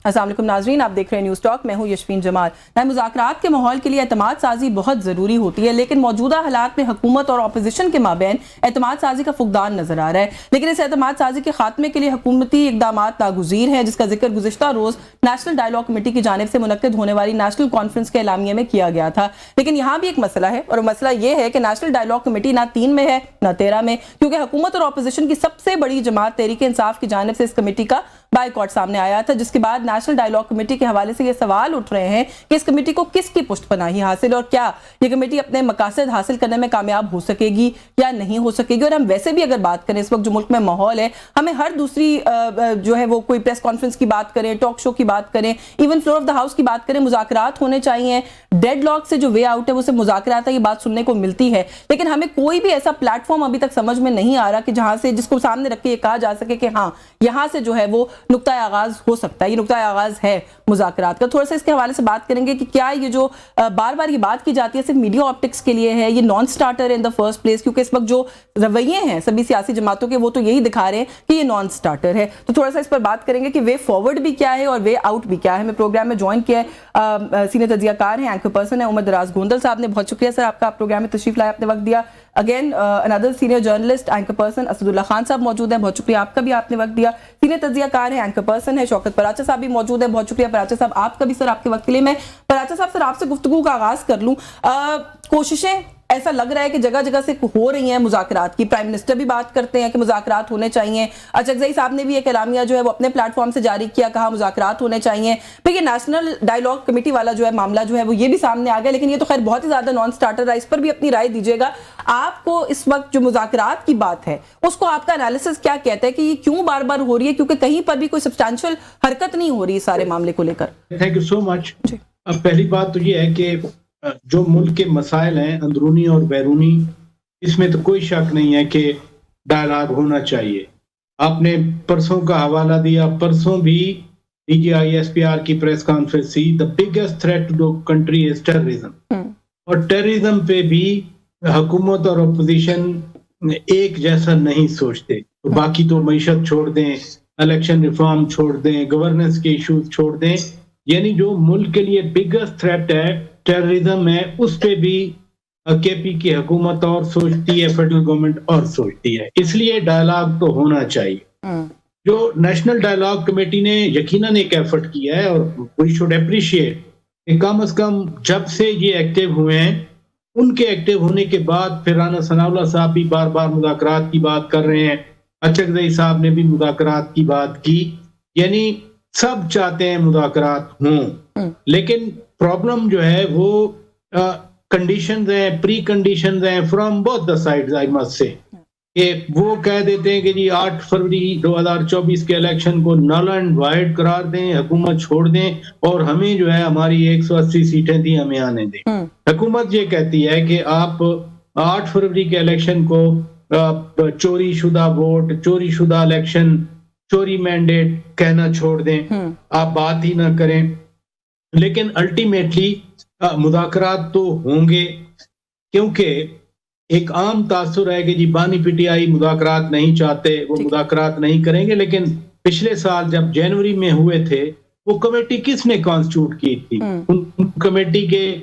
السلام علیکم ناظرین، آپ دیکھ رہے ہیں نیوز ٹاک، میں ہوں یشفین جمال۔ مذاکرات کے ماحول کے لیے اعتماد سازی بہت ضروری ہوتی ہے، لیکن موجودہ حالات میں حکومت اور اپوزیشن کے مابین اعتماد سازی کا فقدان نظر آ رہا ہے۔ لیکن اس اعتماد سازی کے خاتمے کے لیے حکومتی اقدامات ناگزیر ہیں، جس کا ذکر گزشتہ روز نیشنل ڈائیلاگ کمیٹی کی جانب سے منعقد ہونے والی نیشنل کانفرنس کے اعلامیے میں کیا گیا تھا۔ لیکن یہاں بھی ایک مسئلہ ہے، اور مسئلہ یہ ہے کہ نیشنل ڈائیلاگ کمیٹی نہ 3 میں ہے نہ 13 میں، کیونکہ حکومت اور اپوزیشن کی سب سے بڑی جماعت تحریک انصاف کی جانب سے اس کمیٹی کا بائیکاٹ سامنے آیا تھا، جس کے بعد نیشنل ڈائیلاگ کمیٹی کے حوالے سے یہ سوال اٹھ رہے ہیں کہ اس کمیٹی کو کس کی پشت پناہی حاصل، اور کیا یہ کمیٹی اپنے مقاصد حاصل کرنے میں کامیاب ہو سکے گی یا نہیں ہو سکے گی۔ اور ہم ویسے بھی اگر بات کریں اس وقت جو ملک میں ماحول ہے، ہمیں ہر دوسری جو ہے وہ کوئی پریس کانفرنس کی بات کریں، ٹاک شو کی بات کریں، even floor of the house کی بات کریں، مذاکرات ہونے چاہیے، ڈیڈ لاک سے جو وے آؤٹ ہے وہ صرف مذاکرات ہے، یہ بات سننے کو ملتی ہے۔ لیکن ہمیں کوئی بھی ایسا پلیٹ فارم ابھی تک سمجھ میں نہیں آ رہا کہ جہاں سے جس کو سامنے رکھ کے یہ کہا جا سکے کہ ہاں یہاں سے جو ہے وہ نقطہ آغاز ہو سکتا ہے، یہ نقطہ آغاز ہے مذاکرات کا۔ تھوڑا سا اس کے حوالے سے بات کریں گے کہ کیا یہ جو بار بار یہ بات کی جاتی ہے صرف میڈیا آپٹکس کے لیے ہے، یہ نان سٹارٹر ہے ان دا فرسٹ پلیس، کیونکہ اس وقت جو رویے ہیں سبھی سیاسی جماعتوں کے وہ تو یہی دکھا رہے ہیں کہ یہ نان سٹارٹر ہے۔ تو تھوڑا سا اس پر بات کریں گے کہ وے فارورڈ بھی کیا ہے اور وے آؤٹ بھی کیا ہے۔ ہمیں پروگرام میں جوائن کیا ہے سینئر تجزیہ کار ہیں، اینکر پرسن ہے عمر دراز گوندل صاحب نے، بہت شکریہ سر آپ کا پروگرام میں تشریف لائے، اپنے وقت دیا۔ Again another senior journalist anchor person Asad Ullah Khan صاحب موجود ہیں، بہت شکریہ آپ کا بھی، آپ نے وقت دیا۔ سینئر تجزیہ کار ہیں، اینکر پرسن ہے شوکت پراچا صاحب بھی موجود ہیں، بہت شکریہ پراچا صاحب آپ کا بھی سر آپ کے وقت کے لیے۔ میں پراچا صاحب سر آپ سے گفتگو کا آغاز کر لوں، کوششیں ایسا لگ رہا ہے کہ جگہ جگہ سے ہو رہی ہیں مذاکرات کی، پرائم منسٹر بھی بات کرتے ہیں کہ مذاکرات ہونے چاہیے، اچکزئی صاحب نے بھی ایک اعلامیہ جو ہے وہ اپنے پلیٹ فارم سے جاری کیا، کہا مذاکرات ہونے چاہیے۔ پھر یہ نیشنل ڈائیلاگ کمیٹی والا جو ہے معاملہ جو ہے وہ یہ بھی سامنے آ گیا، لیکن یہ تو خیر بہت ہی زیادہ نان سٹارٹر ہے، اس پر بھی اپنی رائے دیجیے گا۔ آپ کو اس وقت جو مذاکرات کی بات ہے اس کو آپ کا انالیسس کیا کہتا ہے کہ یہ کیوں بار بار ہو رہی ہے، کیونکہ کہیں پر بھی کوئی سبسٹانشل حرکت نہیں ہو رہی سارے معاملے کو لے کر؟ تھینک یو سو مچ۔ اب پہلی بات تو یہ ہے کہ جو ملک کے مسائل ہیں اندرونی اور بیرونی، اس میں تو کوئی شک نہیں ہے کہ ڈائلاگ ہونا چاہیے۔ آپ نے پرسوں کا حوالہ دیا، پرسوں بھی D G I S P R کی پریس کانفرنس تھی، the biggest threat to the country is terrorism, اور ٹیررزم پہ بھی حکومت اور اپوزیشن ایک جیسا نہیں سوچتے۔ باقی تو معیشت چھوڑ دیں، الیکشن ریفارم چھوڑ دیں، گورننس کے ایشوز چھوڑ دیں، یعنی جو ملک کے لیے بگیسٹ تھریٹ ہے ٹیررزم ہے، اس پہ بھی کے پی کی حکومت اور سوچتی ہے، فیڈرل گورنمنٹ اور سوچتی ہے، اس لیے ڈائلاگ تو ہونا چاہیے۔ جو نیشنل ڈائلاگ کمیٹی نے یقیناً ایک ایفرٹ کیا ہے، اور وی شوڈ اپریشیٹ کہ کم از کم جب سے یہ ایکٹیو ہوئے ہیں، ان کے ایکٹیو ہونے کے بعد پھر رانا ثناء اللہ صاحب بھی بار بار مذاکرات کی بات کر رہے ہیں، اچکزئی صاحب نے بھی مذاکرات کی بات کی، یعنی سب چاہتے ہیں مذاکرات ہوں، لیکن پرابلم جو ہے وہ کنڈیشنز ہیں، پری کنڈیشنز ہیں from both the sides, I must سے، کہ وہ کہہ دیتے ہیں کہ جی 8 فروری 2024 کے الیکشن کو نل اینڈ وائڈ قرار دیں، حکومت چھوڑ دیں، اور ہمیں جو ہے ہماری 180 سیٹیں تھیں ہمیں آنے دیں۔ حکومت یہ کہتی ہے کہ آپ 8 فروری کے الیکشن کو چوری شدہ ووٹ، چوری شدہ الیکشن، چوری مینڈیٹ کہنا چھوڑ دیں، آپ بات ہی نہ کریں۔ لیکن الٹیمیٹلی مذاکرات تو ہوں گے، کیونکہ ایک عام تاثر ہے کہ جی بانی پی ٹی آئی مذاکرات نہیں چاہتے، وہ مذاکرات نہیں کریں گے۔ لیکن پچھلے سال جب جنوری میں ہوئے تھے، وہ کمیٹی کس نے کانسٹیٹیوٹ کی تھی؟ ان کمیٹی کے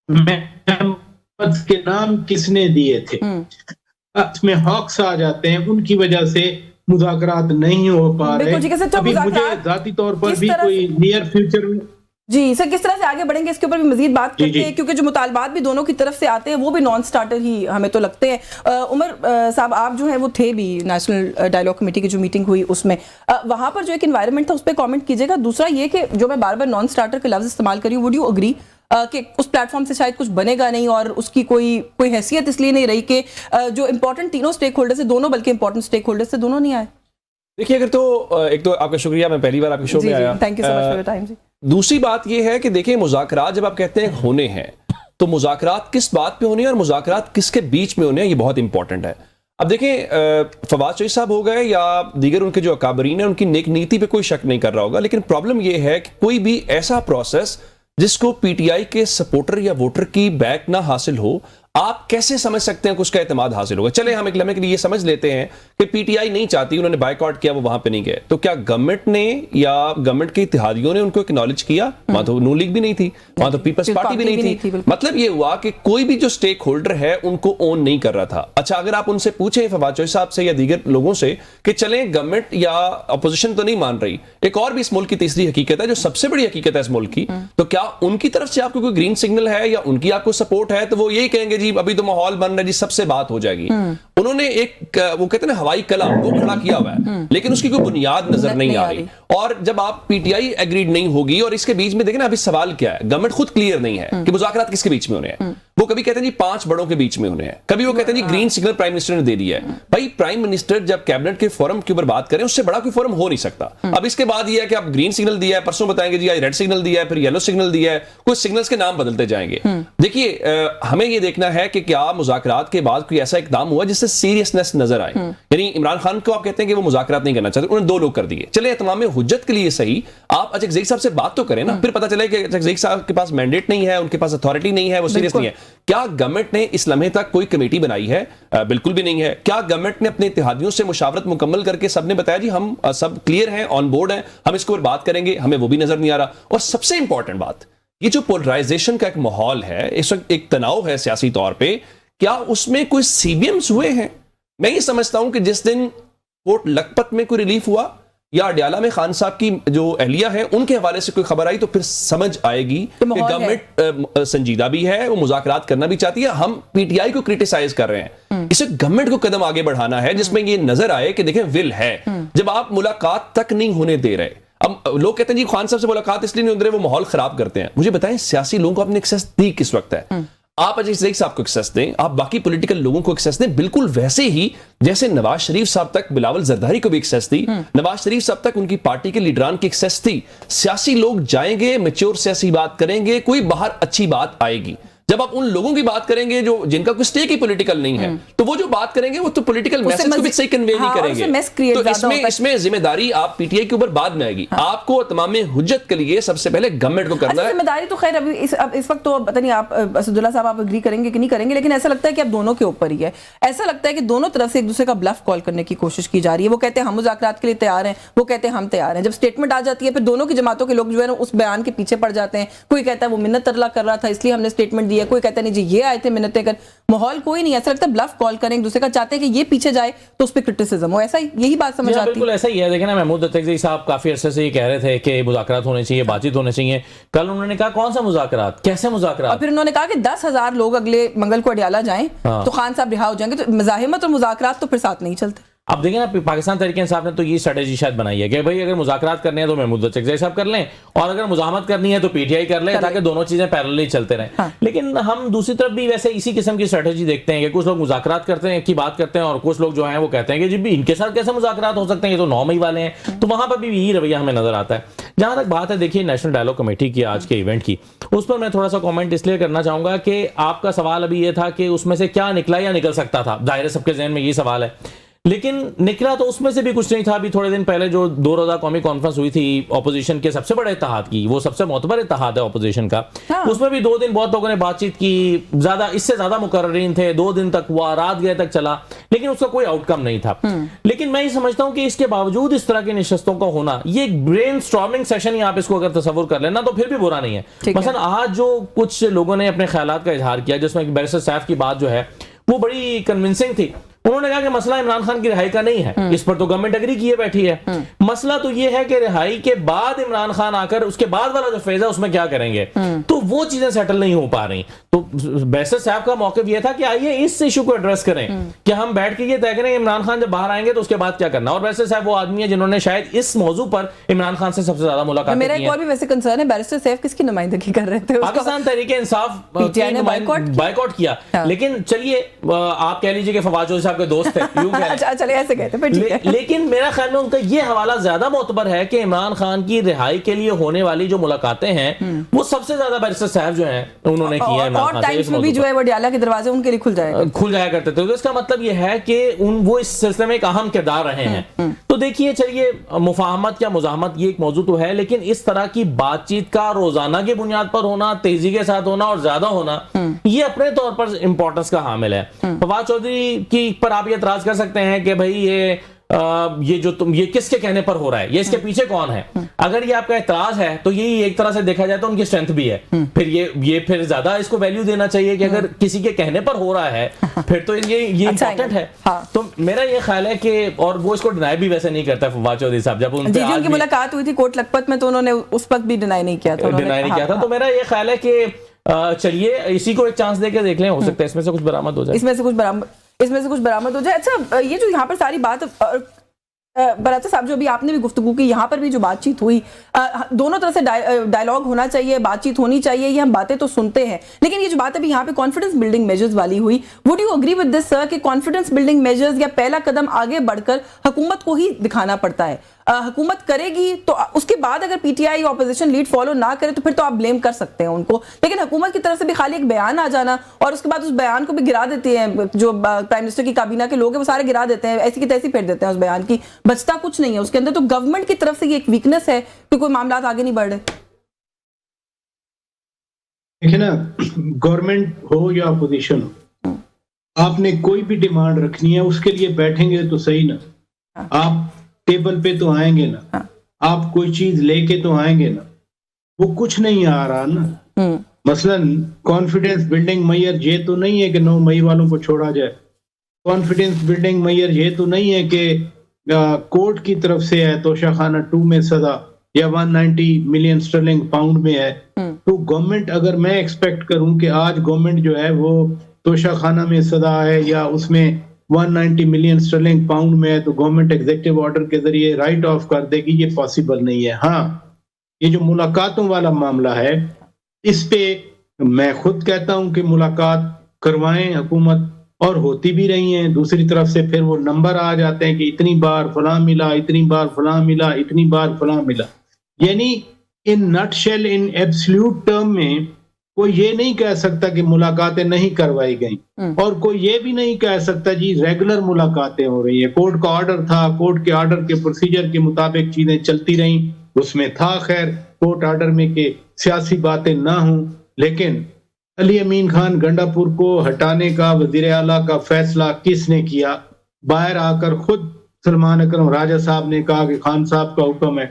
ممبرز کے نام کس نے دیے تھے؟ اس میں ہاکس آ جاتے ہیں، ان کی وجہ سے مذاکرات نہیں ہو پا رہے۔ ابھی مجھے ذاتی طور پر بھی کوئی نیئر فیوچر میں جی سر کس طرح سے آگے بڑھیں گے اس کے اوپر بھی مزید بات کرتے ہیں، کیونکہ جو مطالبات بھی دونوں کی طرف سے آتے ہیں وہ بھی نان سٹارٹر ہی ہمیں تو لگتے ہیں۔ عمر صاحب آپ جو ہیں وہ تھے بھی نیشنل ڈائیلاگ کمیٹی کی جو میٹنگ ہوئی اس میں، وہاں پر جو ایک انوائرمنٹ تھا اس پہ کامنٹ کیجئے گا۔ دوسرا یہ کہ جو میں بار بار نان سٹارٹر کے لفظ استعمال کری ہوں، وڈ یو اگری کہ اس پلیٹ فارم سے شاید کچھ بنے گا نہیں، اور اس کی کوئی حیثیت اس لیے نہیں رہی کہ جو امپورٹنٹ تینوں سٹیک ہولڈرز ہیں، دونوں بلکہ امپورٹنٹ سٹیک ہولڈرز سے دونوں نہیں آئے؟ دیکھیے اگر تو ایک تو آپ کا شکریہ، میں پہلی بار آپ کے شو میں آیا، thank you so much for your time. دوسری بات یہ ہے کہ دیکھیں مذاکرات جب آپ کہتے ہیں ہونے ہیں تو مذاکرات کس بات پہ ہونے ہیں اور مذاکرات کس کے بیچ میں ہونے ہیں، یہ بہت امپورٹنٹ ہے۔ اب دیکھیں فواد چوہدری صاحب ہو گئے یا دیگر ان کے جو اکابرین ہیں، ان کی نیک نیتی پہ کوئی شک نہیں کر رہا ہوگا، لیکن پرابلم یہ ہے کہ کوئی بھی ایسا پروسیس جس کو پی ٹی آئی کے سپورٹر یا ووٹر کی بیک نہ حاصل ہو، آپ کیسے سمجھ سکتے ہیں کہ اس کا اعتماد حاصل ہوگا؟ چلے ہم ایک لمحے کے لیے یہ سمجھ لیتے ہیں کہ پی ٹی آئی نہیں چاہتی, انہوں نے بائیکاٹ کیا, وہ وہاں پہ نہیں گئے, تو کیا گورنمنٹ نے یا گورنمنٹ کے اتحادیوں نے ان کو اکنالج کیا؟ وہاں تو نون لیگ بھی نہیں تھی, وہاں تو پیپلز پارٹی بھی نہیں تھی. مطلب یہ ہوا کہ کوئی بھی جو سٹیک ہولڈر ہے ان کو اون نہیں کر رہا تھا. اچھا اگر آپ ان سے پوچھیں فواد چوہدری صاحب سے یا دیگر لوگوں سے کہ چلیں گورنمنٹ یا اپوزیشن تو نہیں مان رہی, ایک اور بھی اس ملک کی تیسری حقیقت ہے جو سب سے بڑی حقیقت ہے اس ملک کی, تو کیا ان کی طرف سے آپ کو کوئی گرین سگنل ہے یا ان کی آپ کو سپورٹ ہے تو وہ یہی کہیں گے جی ابھی تو ماحول بن رہا ہے جی سب سے بات ہو جائے گی. انہوں نے ایک وہ کہتے ہیں نا ہوائی کلا وہ کھڑا کیا ہوا ہے لیکن اس کی کوئی بنیاد نظر نہیں آ رہی. اور جب آپ پی ٹی آئی ایگریڈ نہیں ہوگی, اور اس کے بیچ میں دیکھیں نا ابھی سوال کیا ہے, گورنمنٹ خود کلیئر نہیں ہے کہ مذاکرات کس کے بیچ میں ہونے ہیں. وہ کبھی کہتے ہیں جی 5 بڑوں کے بیچ میں ہونے ہیں, کبھی وہ کہتے ہیں جی گرین سگنل پرائم منسٹر نے دے دیا ہے. بھائی پرائم منسٹر جب کیبنٹ کے فورم کے اوپر بات کریں اس سے بڑا کوئی فورم ہو نہیں سکتا. اب اس کے بعد یہ ہے کہ آپ گرین سگنل دیا ہے, پرسوں بتائیں گے جی ریڈ سگنل دیا ہے, پھر یلو سگنل دیا ہے, کچھ سگنلز کے نام بدلتے جائیں گے. دیکھیے ہمیں یہ دیکھنا ہے کہ کیا مذاکرات کے بعد کوئی ایسا اقدام ہوا جس سے سیریسنس نظر آئے. یعنی عمران خان کو آپ کہتے ہیں کہ وہ مذاکرات نہیں کرنا چاہتے, انہوں نے 2 لوگ کر دیے. چلے اتمام حجت کے لیے صحیح آپ اچک زئی صاحب سے بات تو کریں نا, پھر پتہ چلے کہ اچک زئی صاحب کے پاس مینڈیٹ نہیں ہے, ان کے پاس اتھارٹی نہیں ہے, وہ سیریس نہیں ہے. کیا گورنمنٹ نے اس لمحے تک کوئی کمیٹی بنائی ہے؟ بالکل بھی نہیں ہے. کیا گورنمنٹ نے اپنے اتحادیوں سے مشاورت مکمل کر کے سب نے بتایا جی ہم سب کلیئر ہیں, آن بورڈ ہیں, ہم اس کو بات کریں گے؟ ہمیں وہ بھی نظر نہیں آ رہا. اور سب سے امپورٹنٹ بات, یہ جو پولرائزیشن کا ایک ماحول ہے, اس وقت ایک تناؤ ہے سیاسی طور پہ, کیا اس میں کوئی سی بی ایمز ہوئے ہیں؟ میں یہ سمجھتا ہوں کہ جس دن کوٹ لکھپت میں کوئی ریلیف ہوا یا اڈیالہ میں خان صاحب کی جو اہلیہ ہے ان کے حوالے سے کوئی خبر آئی تو پھر سمجھ آئے گی کہ گورنمنٹ سنجیدہ بھی ہے, وہ مذاکرات کرنا بھی چاہتی ہے. ہم پی ٹی آئی کو کریٹیسائز کر رہے ہیں, اسے گورنمنٹ کو قدم آگے بڑھانا ہے جس میں یہ نظر آئے کہ دیکھیں ول ہے. جب آپ ملاقات تک نہیں ہونے دے رہے, اب لوگ کہتے ہیں جی خان صاحب سے ملاقات اس لیے نہیں ہو رہے وہ ماحول خراب کرتے ہیں. مجھے بتائیں سیاسی لوگوں کو اپنے ایکسیس دی کس وقت ہے؟ آپ اجے زئی صاحب کو ایکسیس دیں, آپ باقی پولیٹیکل لوگوں کو ایکسیس دیں, بالکل ویسے ہی جیسے نواز شریف صاحب تک بلاول زرداری کو بھی ایکسیس دی, نواز شریف صاحب تک ان کی پارٹی کے لیڈران کی ایکسیس تھی. سیاسی لوگ جائیں گے, میچور سیاسی بات کریں گے, کوئی باہر اچھی بات آئے گی. جب آپ ان لوگوں کی بات کریں گے جو جن کا کوئی سٹیک ہی پولیٹیکل نہیں ہے, تو وہ جو بات کریں گے وہ تو پولیٹیکل میسج کو بھی صحیح کنوے نہیں کریں گے. تو اس میں ذمہ داری آپ پی ٹی آئی کے اوپر بعد میں آئے گی. آپ کو تمام حجت کے لیے سب سے پہلے گورنمنٹ کو کرنا ہے. ذمہ داری تو خیر ابھی اس وقت تو پتہ نہیں آپ اسداللہ صاحب آپ اگری کریں گے کہ نہیں کریں گے, لیکن ایسا لگتا ہے کہ اب دونوں کے اوپر ہی ہے. ایسا لگتا ہے کہ دونوں طرف سے ایک دوسرے کا بلف کال کرنے کی کوشش کی جا رہی ہے. وہ کہتے ہیں ہم مذاکرات کے لیے تیار ہیں, وہ کہتے ہیں ہم تیار ہیں. جب اسٹیٹمنٹ آ جاتی ہے پھر دونوں کی جماعتوں کے لوگ جو ہے نا اس بیان کے پیچھے پڑ جاتے ہیں. کوئی کہتا ہے وہ منت ترلا کر رہا تھا اس لیے ہم نے اسٹیٹمنٹ دی ہے, کوئی کہتا ہے نہیں جی یہ آئے تھے منتیں کر. ماحول کوئی نہیں, ایسا لگتا ہے بلف کال کریں ایک دوسرے کا, چاہتے ہیں کہ یہ پیچھے جائے تو اس پہ کرٹیسزم ہو. ایسا یہی بات سمجھ آتی ہے. بالکل ایسا ہی ہے. دیکھیں نا محمود اطیق صاحب کافی عرصے سے یہ کہہ رہے تھے کہ مذاکرات ہونے چاہیے, بات چیت ہونے چاہیے. کل انہوں نے کہا کون سا مذاکرات, کیسے مذاکرات, اور پھر انہوں نے کہا کہ 10,000 لوگ اگلے منگل کو اڈیالہ جائیں تو خان صاحب رہا ہو جائیں گے. تو مزاحمت اور مذاکرات تو پھر ساتھ نہیں چلتے. اب دیکھیں نا پاکستان تحریک انصاف نے تو یہ اسٹریٹجی شاید بنائی ہے کہ بھائی اگر مذاکرات کرنے ہیں تو محمود اطیق صاحب کر لیں, اور اگر مزاحمت کرنی ہے تو پی ٹی آئی کر لیں, تاکہ دونوں چیزیں پیرللی چلتے رہیں. لیکن ہم دوسری طرف بھی ویسے اسی قسم کی اسٹریٹجی دیکھتے ہیں کہ کچھ لوگ مذاکرات کرتے ہیں کی بات کرتے ہیں, اور کچھ لوگ جو ہیں وہ کہتے ہیں کہ جی ان کے ساتھ کیسے مذاکرات ہو سکتے ہیں, یہ تو 9 مئی والے ہیں. تو وہاں پر بھی یہی رویہ ہمیں نظر آتا ہے. جہاں تک بات ہے دیکھیے نیشنل ڈائیلاگ کمیٹی کی آج کے ایونٹ کی, اس پر میں تھوڑا سا کامنٹ اس لیے کرنا چاہوں گا کہ آپ کا سوال ابھی یہ تھا کہ اس میں سے کیا نکلا یا نکل سکتا تھا. ظاہر ہے سب کے ذہن میں یہ سوال ہے, لیکن نکلا تو اس میں سے بھی کچھ نہیں تھا. ابھی تھوڑے دن پہلے جو 2 روزہ قومی کانفرنس ہوئی تھی اپوزیشن کے سب سے بڑے اتحاد کی, وہ سب سے معتبر اتحاد ہے اپوزیشن کا, اس میں بھی 2 دن بہت لوگوں نے بات چیت کی, زیادہ اس سے زیادہ مقررین تھے, 2 دن تک ہوا, رات گئے تک چلا, لیکن اس کا کوئی آؤٹ کم نہیں تھا. لیکن میں یہ سمجھتا ہوں کہ اس کے باوجود اس طرح کی نشستوں کا ہونا, یہ ایک برین سٹارمنگ سیشن ہی آپ اس کو اگر تصور کر لینا تو پھر بھی برا نہیں ہے. مثلا آج جو کچھ لوگوں نے اپنے خیالات کا اظہار کیا, جس میں بیرسٹر سیف کی بات جو ہے وہ بڑی کنونسنگ تھی. انہوں نے کہا کہ مسئلہ عمران خان کی رہائی کا نہیں ہے, اس پر تو گورنمنٹ اگری کیے بیٹھی ہے. مسئلہ تو یہ ہے کہ رہائی کے بعد عمران خان آ کر اس کے بعد والا جو فیز ہے اس میں کیا کریں گے, تو وہ چیزیں سیٹل نہیں ہو پا رہی. تو بیرسٹر صاحب کا موقف یہ تھا کہ آئیے اس ایشو کو ایڈریس کریں, کہ ہم بیٹھ کے یہ طے کریں عمران خان جب باہر آئیں گے تو اس کے بعد کیا کرنا. اور بیرسٹر صاحب وہ آدمی ہے جنہوں نے شاید اس موضوع پر عمران خان سے سب سے زیادہ ملاقات کی. میرا ایک اور بھی ویسے کنسرن ہے, بیرسٹر صاحب کس کی نمائندگی کر رہے تھے؟ پاکستان تحریک انصاف بائیکاٹ کیا. لیکن چلیے آپ کہہ لیجیے کہ فواد چوہدری صاحب صاحب کے دوست ہیں، یوں کہہ رہے ہیں. اچھا چلے ایسے کہتے ہیں، پھر ٹھیک ہے. لیکن میرا خیال میں ان کا یہ حوالہ زیادہ معتبر ہے کہ عمران خان کی رہائی کے لیے ہونے والی جو ملاقاتیں ہیں وہ سب سے زیادہ بیرسٹر صاحب جو ہیں انہوں نے کی ہے عمران اور خان سے. ٹائمز میں بھی جو ہے وڈیالہ کے دروازے ان کے لیے کھل جایا کرتے تھے. تو اس کا مطلب یہ ہے کہ وہ اس سلسلے میں ایک اہم کردار رہے ہیں. تو دیکھیے چلیے مفاہمت یا مزاحمت یہ ایک موضوع تو ہے، لیکن اس طرح کی بات چیت کا روزانہ کی بنیاد پر ہونا، تیزی کے ساتھ ہونا اور زیادہ ہونا، یہ اپنے طور پر امپورٹنس کا حامل ہے. فواد چودھری کی پر آپ یہ اعتراض کر سکتے ہیں کہ بھائی یہ کس کے کہنے پر ہو رہا ہے، یہ اس کے پیچھے کون ہے. اگر یہ آپ کا اعتراض ہے تو یہی ایک طرح سے دیکھا جائے تو ان کی اسٹرینتھ بھی ہے. پھر یہ پھر زیادہ اس کو ویلیو دینا چاہیے کہ اگر کسی کے کہنے پر ہو رہا ہے پھر تو یہ امپورٹنٹ ہے. تو میرا یہ خیال ہے کہ، اور وہ اس کو ڈینائی بھی ویسے نہیں کرتا فواد چودھری صاحب. جب ان کی ملاقات ہوئی تھی کوٹ لکھپت میں تو انہوں نے اس وقت بھی ڈینائی نہیں کیا تھا. تو میرا یہ خیال ہے کہ چلیے اسی کو ایک چانس دے کے دیکھ لیں، ہو سکتا ہے اس میں سے کچھ برآمد ہو جائے. اس میں سے کچھ برآمد ہو جائے. اچھا یہ جو یہاں پر ساری بات براتا صاحب جو ابھی آپ نے بھی گفتگو کی، یہاں پر بھی جو بات چیت ہوئی، دونوں طرح سے ڈائیلاگ ہونا چاہیے، بات چیت ہونی چاہیے، یہ ہم باتیں تو سنتے ہیں، لیکن یہ جو بات ابھی یہاں پہ کانفیڈنس بلڈنگ میجرز والی ہوئی، would you agree with this sir کہ کانفیڈنس بلڈنگ میجرز یا پہلا قدم آگے بڑھ کر حکومت کو ہی دکھانا پڑتا ہے؟ حکومت کرے گی تو اس کے بعد اگر پی ٹی آئی اپوزیشن لیڈ فالو نہ کرے تو پھر تو آپ بلیم کر سکتے ہیں ان کو، لیکن حکومت کی طرف سے بھی خالی ایک بیان آ جانا اور اس کے بعد اس بیان کو بھی گرا دیتے ہیں، جو پرائم منسٹر کی کابینہ کے لوگ ہیں وہ سارے گرا دیتے ہیں، ایسی کی تیسی پھیر دیتے ہیں اس بیان کی، بچتا کچھ نہیں ہے اس کے اندر. تو گورنمنٹ کی طرف سے یہ ایک ویکنس ہے کہ کوئی معاملات آگے نہیں بڑھ رہے. دیکھیں نا، گورنمنٹ ہو یا اپوزیشن ہو، آپ نے کوئی بھی ڈیمانڈ رکھنی ہے اس کے لیے بیٹھیں گے تو صحیح نا، آپ ٹیبل پہ تو آئیں گے نا، آپ کوئی چیز لے کے تو آئیں گے نا. وہ کچھ نہیں آ رہا نا. مثلا کانفیڈنس بلڈنگ میئر یہ تو نہیں ہے کہ 9 مئی والوں کو چھوڑا جائے. کانفیڈنس بلڈنگ میئر یہ تو نہیں ہے کہ کورٹ کی طرف سے ہے توشہ خانہ 2 میں سزا یا 190 ملین اسٹرلنگ پاؤنڈ میں ہے. تو گورنمنٹ، اگر میں ایکسپیکٹ کروں کہ آج گورنمنٹ جو ہے وہ توشہ خانہ میں سزا ہے یا اس میں 190 ملین اسٹرلنگ پاؤنڈ میں ہے تو گورنمنٹ ایگزیکٹو آرڈر کے ذریعے رائٹ آف کر دے گی، یہ پاسبل نہیں ہے. ہاں، یہ جو ملاقاتوں والا معاملہ ہے اس پہ میں خود کہتا ہوں کہ ملاقات کروائیں حکومت، اور ہوتی بھی رہی ہیں. دوسری طرف سے پھر وہ نمبر آ جاتے ہیں کہ اتنی بار فلاں ملا، اتنی بار فلاں ملا، اتنی بار فلاں ملا. یعنی ان نٹ شیل، ان ایبسلیوٹ ٹرم میں کوئی یہ نہیں کہہ سکتا کہ ملاقاتیں نہیں کروائی گئیں، اور کوئی یہ بھی نہیں کہہ سکتا جی ریگولر ملاقاتیں ہو رہی ہیں. کورٹ کا آرڈر تھا، کورٹ کے آرڈر کے پروسیجر کے مطابق چیزیں چلتی رہیں، اس میں تھا خیر کورٹ آرڈر میں کہ سیاسی باتیں نہ ہوں. لیکن علی امین خان گنڈا پور کو ہٹانے کا وزیر اعلیٰ کا فیصلہ کس نے کیا؟ باہر آ کر خود سلمان اکرم راجہ صاحب نے کہا کہ خان صاحب کا حکم ہے.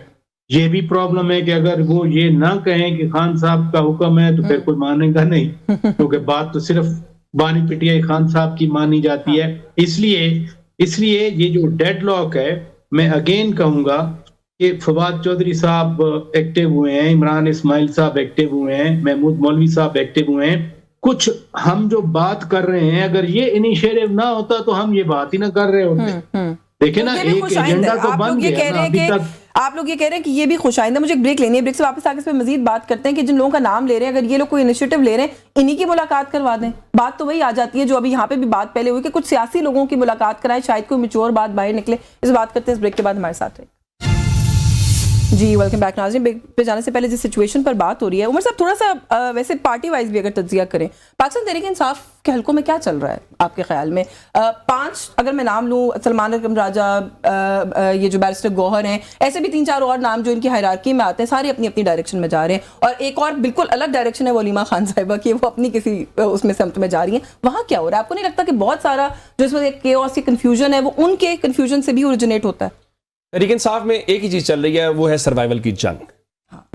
یہ بھی پرابلم ہے کہ اگر وہ یہ نہ کہیں کہ خان صاحب کا حکم ہے تو پھر کوئی مانے گا نہیں، کیونکہ بات تو صرف بانی پی ٹی آئی خان صاحب کی مانی جاتی ہے. اس لیے یہ جو ڈیڈ لاک ہے، میں اگین کہوں گا کہ فواد چودھری صاحب ایکٹیو ہوئے ہیں، عمران اسماعیل صاحب ایکٹیو ہوئے ہیں، محمود مولوی صاحب ایکٹیو ہوئے ہیں. کچھ ہم جو بات کر رہے ہیں اگر یہ انیشیٹو نہ ہوتا تو ہم یہ بات ہی نہ کر رہے ہوتے. دیکھیں نا، ایک ایجنڈا تو بن گیا نا ابھی تک. آپ لوگ یہ کہہ رہے ہیں کہ یہ بھی خوش آئندہ. مجھے ایک بریک لینی ہے، بریک سے واپس آ کے اس پہ مزید بات کرتے ہیں کہ جن لوگوں کا نام لے رہے ہیں اگر یہ لوگ کوئی انیشیٹو لے رہے ہیں انہی کی ملاقات کروا دیں. بات تو وہی آ جاتی ہے جو ابھی یہاں پہ بھی بات پہلے ہوئی کہ کچھ سیاسی لوگوں کی ملاقات کرائیں، شاید کوئی میچور بات باہر نکلے. اس بات کرتے ہیں اس بریک کے بعد ہمارے ساتھ رہے. جی ویلکم بیک. ناظرین، بریک پہ جانے سے پہلے جس سچویشن پر بات ہو رہی ہے، عمر صاحب تھوڑا سا ویسے پارٹی وائز بھی اگر تجزیہ کریں، پاکستان تحریک انصاف کے حلقوں میں کیا چل رہا ہے آپ کے خیال میں؟ 5 اگر میں نام لوں، سلمان اکرم راجہ، یہ جو بیرسٹر گوہر ہیں، ایسے بھی 3-4 اور نام جو ان کی ہائرارکی میں آتے ہیں، سارے اپنی اپنی ڈائریکشن میں جا رہے ہیں. اور ایک اور بالکل الگ ڈائریکشن ہے وہ علیمہ خان صاحبہ کی، وہ اپنی کسی اس میں سمت میں جا رہی ہیں. وہاں کیا ہو رہا ہے؟ آپ کو نہیں لگتا کہ بہت سارا جو اس میں کیوس کی کنفیوژن ہے وہ ان کے کنفیوژن سے بھی اوریجنیٹ ہوتا ہے؟ تحریک انصاف میں ایک ہی چیز چل رہی ہے، وہ ہے سروائیول کی جنگ.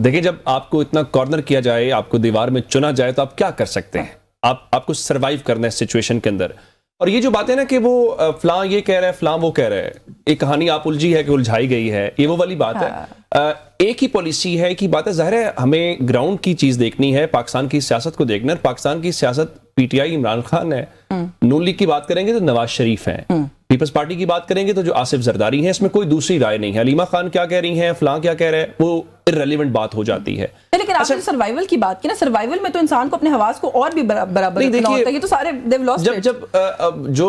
دیکھیں، جب آپ کو اتنا کارنر کیا جائے، آپ کو دیوار میں چنا جائے تو آپ کیا کر سکتے ہیں؟ آپ کو سروائیو کرنا ہے سچویشن کے اندر. اور یہ جو باتیں نا کہ وہ فلاں یہ کہہ رہا ہے، فلاں وہ کہہ رہا ہے، ایک کہانی آپ الجھی ہے کہ الجھائی گئی ہے، یہ وہ والی بات ہے. ایک ہی پالیسی ہے کہ بات ہے، ظاہر ہے ہمیں گراؤنڈ کی چیز دیکھنی ہے، پاکستان کی سیاست کو دیکھنا ہے. پاکستان کی سیاست پی ٹی آئی عمران خان ہے، نون لیگ کی بات کریں گے تو نواز شریف ہیں. پیپلز پارٹی کی بات کریں گے تو جو آصف زرداری ہیں اس میں کوئی دوسری رائے نہیں ہے. علیمہ خان کیا کہہ رہی ہیں, فلاں کیا کہہ رہے ہیں, وہ irrelevant بات ہو جاتی ہے. لیکن آپ نے سروائیول کی بات کی نا, سروائیول میں تو انسان کو اپنے حواس کو اور بھی برابر رکھنا ہوتا ہے. یہ تو سارے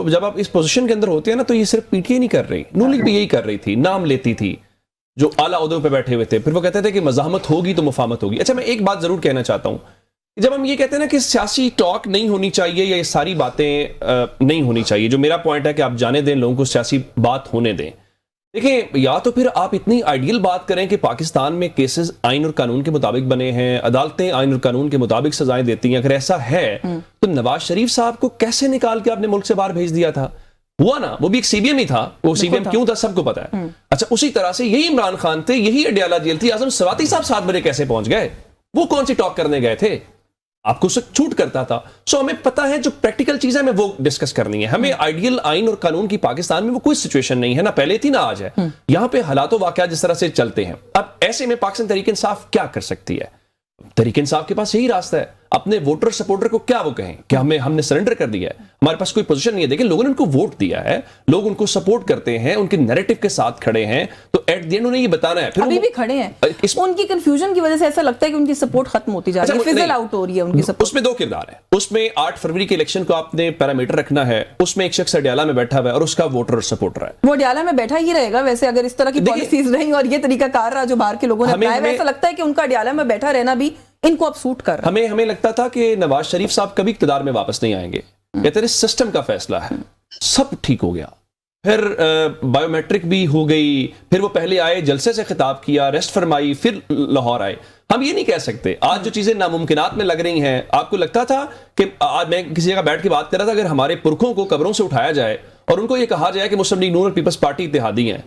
جب آپ اس پوزیشن کے اندر ہوتے ہیں نا, تو یہ صرف پی ٹی آئی نہیں کر رہی, نون لیگ بھی یہی کر رہی تھی, نام لیتی تھی جو اعلیٰ عہدوں پہ بیٹھے ہوئے تھے, پھر وہ کہتے تھے کہ مزاحمت ہوگی تو مفاہمت ہوگی. اچھا, میں ایک بات ضرور کہنا چاہتا ہوں, جب ہم یہ کہتے ہیں نا کہ سیاسی ٹاک نہیں ہونی چاہیے یا یہ ساری باتیں نہیں ہونی چاہیے, جو میرا پوائنٹ ہے کہ آپ جانے دیں لوگوں کو سیاسی بات ہونے دیں. دیکھیں, یا تو پھر آپ اتنی آئیڈیل بات کریں کہ پاکستان میں کیسز آئین اور قانون کے مطابق بنے ہیں, عدالتیں آئین اور قانون کے مطابق سزائیں دیتی ہیں. اگر ایسا ہے تو نواز شریف صاحب کو کیسے نکال کے آپ نے ملک سے باہر بھیج دیا تھا؟ ہوا نا, وہ بھی ایک سی بی ایم ہی تھا, وہ سی بی ایم کیوں تھا سب کو پتا ہے. اچھا, اسی طرح سے یہی عمران خان تھے, یہی اڈیالہ جیل تھی, اعظم سواتی صاحب 7 بجے کیسے پہنچ گئے؟ وہ کون سی ٹاک کرنے گئے تھے؟ آپ کو اسے چھوٹ کرتا تھا. سو ہمیں پتا ہے جو پریکٹیکل چیزیں ہمیں وہ ڈسکس کرنی ہے. ہمیں آئیڈیل آئین اور قانون کی پاکستان میں وہ کوئی سچویشن نہیں ہے, نہ پہلے تھی نہ آج ہے. یہاں پہ حالات و واقعات جس طرح سے چلتے ہیں, اب ایسے میں پاکستان تحریک انصاف کیا کر سکتی ہے؟ تحریک انصاف کے پاس یہی راستہ ہے, اپنے ووٹر سپورٹر کو کیا وہ کہیں کہ ہم نے سرنڈر کر دیا ہے, ہمارے پاس کوئی پوزیشن نہیں ہے. دیکھیں, لوگوں نے ان کو ووٹ دیا ہے, لوگ ان کو سپورٹ کرتے ہیں, ان کے نیریٹو کے ساتھ کھڑے ہیں, تو ایٹ دی اینڈ انہیں یہ بتانا ہے. ابھی بھی کھڑے ہیں, ان کی کنفیوژن کی وجہ سے ایسا لگتا ہے کہ ان کی سپورٹ ختم ہوتی جا رہی ہے, فزل آؤٹ ہو رہی ہے ان کی سپورٹ. اس میں 2 کردار ہیں. اس میں 8 فروری کے الیکشن کو آپ نے پیرامیٹر رکھنا ہے, اس میں ایک شخص اڈیالہ میں بیٹھا ہوا ہے اور اس کا ووٹر اور سپورٹر ہے. وہ اڈیالہ میں بیٹھا ہی رہے گا ویسے, اگر اس طرح کی پالیسیز رہیں اور یہ طریقہ کار رہا جو باہر کے لوگوں نے اپنایا, ایسا لگتا ہے کہ ان کا اڈیالہ میں بیٹھا رہنا بھی ان کو اب سوٹ کر رہا ہے. ہمیں لگتا تھا کہ نواز شریف صاحب کبھی اقتدار میں واپس نہیں آئیں گے, کہتے ہیں سسٹم کا فیصلہ ہے. سب ٹھیک ہو گیا, پھر بائیو میٹرک بھی ہو گئی, پھر وہ پہلے آئے, جلسے سے خطاب کیا, ریسٹ فرمائی, پھر لاہور آئے. ہم یہ نہیں کہہ سکتے آج جو چیزیں ناممکنات میں لگ رہی ہیں. آپ کو لگتا تھا کہ آج میں کسی جگہ بیٹھ کے بات کر رہا تھا, اگر ہمارے پرکھوں کو قبروں سے اٹھایا جائے اور ان کو یہ کہا جائے کہ مسلم لیگ نون اور پیپلز پارٹی اتحادی ہیں,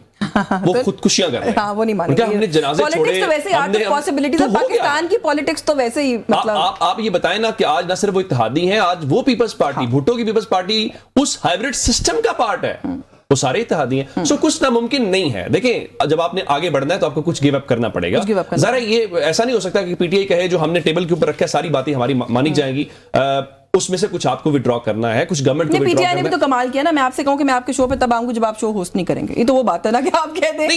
وہ خودکشیاں کر رہے ہیں, وہ نہیں مانیں گے. ہم نے جنازے چھوڑے, تو ویسے آرٹ آف پاسبلٹیز ہے, پاکستان کی پالیٹکس تو ویسے ہی مطلب آپ یہ بتائیں نا کہ آج نہ صرف وہ اتحادی ہیں, آج وہ پیپلز پارٹی, بھٹو کی پیپلز پارٹی اس ہائیبرڈ سسٹم کا پارٹ ہے, وہ سارے اتحادی ہیں. سو کچھ ناممکن نہیں ہے. دیکھیں, جب آپ نے آگے بڑھنا ہے تو آپ کو کچھ گیو اپ کرنا پڑے گا. ذرا یہ ایسا نہیں ہو سکتا کہ پی ٹی آئی کہے جو ہم نے ٹیبل کے اوپر رکھا ہے ساری باتیں ہماری مانی جائیں گی, اس میں سے کچھ آپ کو وڈرا کرنا ہے, کچھ گورنمنٹ کو پی ٹی آئی نے بھی تو کمال کیا نا. میں آپ سے کہوں کہ میں آپ کے شو پہ تب آؤں گا جب آپ شو ہوسٹ نہیں کریں گے, یہ تو وہ بات ہے نا کہ آپ کہہ دیں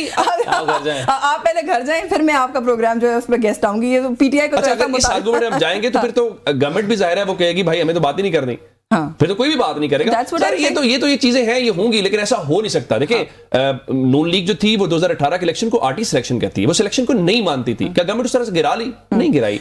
آپ پہلے گھر جائیں, پھر میں آپ کا پروگرام جو ہے اس پہ گیسٹ آؤں گی. یہ پی ٹی آئی کو اگر ہم جائیں گے تو پھر تو گورنمنٹ بھی ظاہر ہے وہ کہے گی بھائی ہمیں تو بات ہی نہیں کرنی, پھر تو کوئی بھی بات نہیں کرے گا. یہ چیزیں ہیں, یہ ہوں گی, لیکن ایسا ہو نہیں سکتا. دیکھیں, نون لیگ جو تھی وہ 2018 کے الیکشن کو آرٹی سلیکشن کہتی ہے, وہ سلیکشن کو نہیں مانتی تھی. کیا گورنمنٹ اس طرح سے گرا لی؟ نہیں گرائی.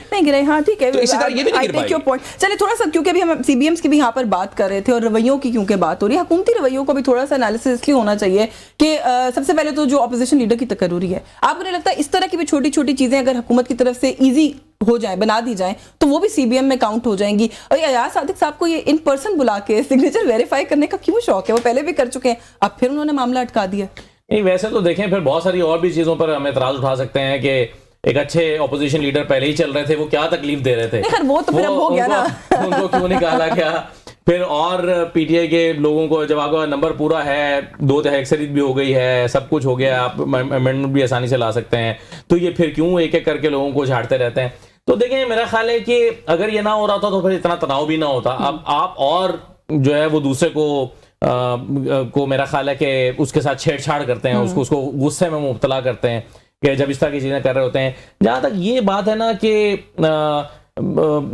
ہاں ٹھیک ہے, اسی طرح یہ بھی نہیں گر پائی. چلے تھوڑا سا, کیونکہ ابھی ہم سی بی ایمز کی بھی یہاں پر بات کر رہے تھے اور رویوں کی کیونکہ بات ہو رہی ہے, حکومتی رویوں کو بھی تھوڑا سا انالیسس اس لیے ہونا چاہیے کہ سب سے پہلے تو جو اپوزیشن لیڈر کی تقرری ہے, آپ کو نہیں لگتا اس طرح کی بھی چھوٹی چھوٹی چیزیں اگر حکومت کی طرف سے ایزی ہو جائیں, بنا دی جائیں, تو وہ بھی سی بی ایم میں کاؤنٹ ہو جائیں گی. اور ایاز صادق صاحب کو یہ ان پرسن بلا کے سگنیچر ویریفائی کرنے کا کیوں شوق ہے؟ وہ پہلے بھی کر چکے ہیں, اب پھر انہوں نے معاملہ اٹکا دیا. نہیں, ویسے تو دیکھیں پھر بہت ساری اور بھی چیزوں پر ہم اعتراض اٹھا سکتے ہیں کہ ایک اچھے اپوزیشن لیڈر پہلے ہی چل رہے تھے, وہ کیا تکلیف دے رہے تھے, وہ تو پھر اب ہو گیا نا, ان کو کیوں نکالا گیا. پھر اور پی ٹی آئی کے لوگوں کو جب آپ کا نمبر پورا ہے, 2/3 اکثریت بھی ہو گئی ہے, سب کچھ ہو گیا, آپ امینڈمنٹ بھی آسانی سے لا سکتے ہیں, تو یہ پھر کیوں ایک ایک کر کے لوگوں کو جھاڑتے رہتے ہیں. تو دیکھیں, میرا خیال ہے کہ اگر یہ نہ ہو رہا تھا تو پھر اتنا تناؤ بھی نہ ہوتا. اب آپ اور جو ہے وہ دوسرے کو میرا خیال ہے کہ اس کے ساتھ چھیڑ چھاڑ کرتے ہیں, اس کو غصے میں مبتلا کرتے ہیں کہ جب اس طرح کی چیزیں کر رہے ہوتے ہیں. جہاں تک یہ بات ہے نا کہ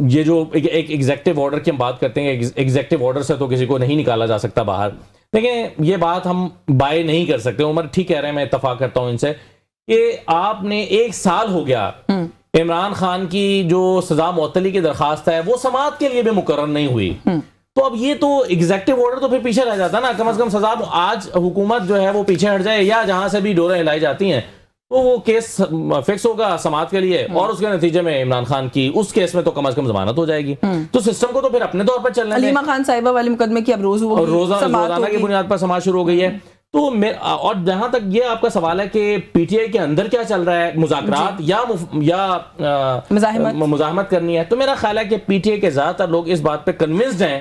یہ جو ایک ایگزیکٹو آرڈر کی ہم بات کرتے ہیں, ایگزیکٹو آرڈر سے تو کسی کو نہیں نکالا جا سکتا باہر. دیکھیں, یہ بات ہم بائی نہیں کر سکتے. عمر ٹھیک کہہ رہے ہیں, میں اتفاق کرتا ہوں ان سے, کہ آپ نے 1 سال ہو گیا, عمران خان کی جو سزا معطلی کی درخواست ہے وہ سماعت کے لیے بھی مقرر نہیں ہوئی, تو اب یہ تو ایگزیکٹو آرڈر تو پھر پیچھے رہ جاتا نا. کم از کم سزا آج حکومت جو ہے وہ پیچھے ہٹ جائے, یا جہاں سے بھی ڈوریں ہلائی جاتی ہیں تو وہ کیس فکس ہوگا سماعت کے لیے, اور اس کے نتیجے میں عمران خان کی اس کیس میں تو کم از کم ضمانت ہو جائے گی. تو سسٹم کو تو پھر اپنے طور پر چلنے دیں. علیمہ خان صاحبہ والے مقدمے کی اب روزانہ کی بنیاد پر سماعت شروع ہو گئی ہے. تو اور جہاں تک یہ آپ کا سوال ہے کہ پی ٹی آئی کے اندر کیا چل رہا ہے, مذاکرات یا مزاحمت کرنی ہے, تو میرا خیال ہے کہ پی ٹی آئی کے زیادہ تر لوگ اس بات پہ کنونسڈ ہیں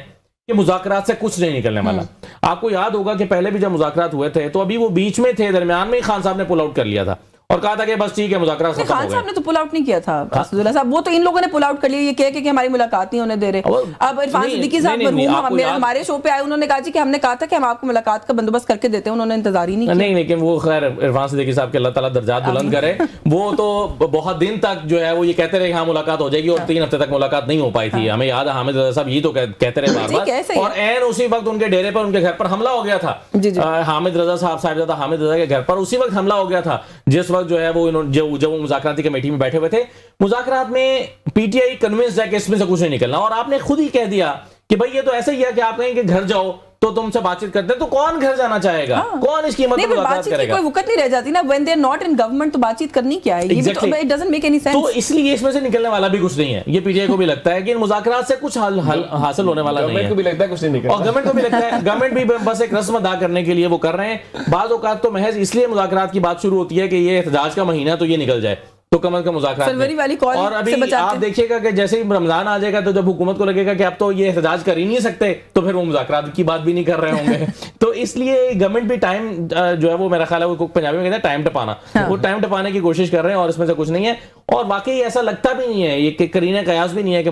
کہ مذاکرات سے کچھ نہیں نکلنے والا. آپ کو یاد ہوگا کہ پہلے بھی جب مذاکرات ہوئے تھے تو ابھی وہ بیچ میں تھے, درمیان میں ہی خان صاحب نے پل آؤٹ کر لیا تھا, اور کہا تھا کہ بس ٹھیک ہے مذاکرات ختم ہو خان گئے. صاحب نے تو پل آؤٹ نہیں کیا تھا اسداللہ صاحب, وہ تو ان لوگوں نے پل آؤٹ کر لیا یہ کہہ کے کہ ہماری ملاقات نہیں ہونے دے رہے. اب عرفان صدیقی صاحب مرحوم ہمارے شو پہ آئے, انہوں نے کہا جی کہ ہم نے کہا تھا کہ ہم آپ کو ملاقات کا بندوبست کر کے دیتے ہیں, انہوں نے انتظار ہی نہیں کیا. نہیں لیکن وہ خیر عرفان صدیقی صاحب کے اللہ تعالیٰ درجات بلند کرے, وہ تو بہت دن تک جو ہے وہ یہ کہتے رہے کہ ہاں ملاقات ہو جائے گی, اور 3 ہفتے تک ملاقات نہیں ہو پائی تھی. ہمیں یاد ہے حامد رضا صاحب یہ تو کہتے رہے بار بار, اور عین اسی وقت ان کے ڈیرے پر ان کے گھر پر حملہ ہو گیا تھا. حامد رضا صاحب صاحبزادہ حامد رضا کے گھر پر اسی وقت حملہ ہو گیا تھا, جس وقت جو ہے وہ جب وہ مذاکراتی کمیٹی میں بیٹھے ہوئے تھے. مذاکرات میں پی ٹی آئی کنونسڈ ہے کہ اس میں سے کچھ نہیں نکلنا, اور آپ نے خود ہی کہہ دیا کہ بھائی یہ تو ایسا ہی ہے کہ آپ کہیں کہ گھر جاؤ تو تم سے بات چیت کرتے ہیں, تو کون گھر جانا چاہے گا, کون اس قیمت پر مذاکرات کرے گا؟ کوئی وقت نہیں رہ جاتی نا, when they are not in government تو بات چیت کرنی کیا ہے, یہ بھی تو it doesn't make any sense. تو اس لیے اس میں سے نکلنے والا بھی کچھ نہیں ہے. یہ پی ٹی آئی کو بھی لگتا ہے کہ ان مذاکرات سے کچھ حاصل ہونے والا نہیں ہے, گورنمنٹ کو بھی لگتا ہے کچھ نہیں نکلنا, اور گورنمنٹ کو بھی لگتا ہے, گورنمنٹ بھی بس ایک رسم ادا کرنے کے لیے وہ کر رہے ہیں. بعض اوقات تو محض اس لیے مذاکرات کی بات شروع ہوتی ہے کہ یہ احتجاج کا مہینہ تو یہ نکل جائے, تو کم از کم مذاکرات. اور ابھی آپ دیکھیے گا کہ جیسے ہی رمضان آ جائے گا تو جب حکومت کو لگے گا کہ اب تو یہ احتجاج کر ہی نہیں سکتے, تو پھر وہ مذاکرات کی بات بھی نہیں کر رہے ہوں گے. تو اس لیے گورنمنٹ بھی ٹائم جو ہے وہ میرا خیال ہے وہ پنجابی میں کہتے ہیں ٹائم ٹپانا, وہ ٹائم ٹپانے کی کوشش کر رہے ہیں, اور اس میں سے کچھ نہیں ہے. اور واقعی ایسا لگتا بھی نہیں ہے, یہ کرینہ قیاس بھی نہیں ہے کہ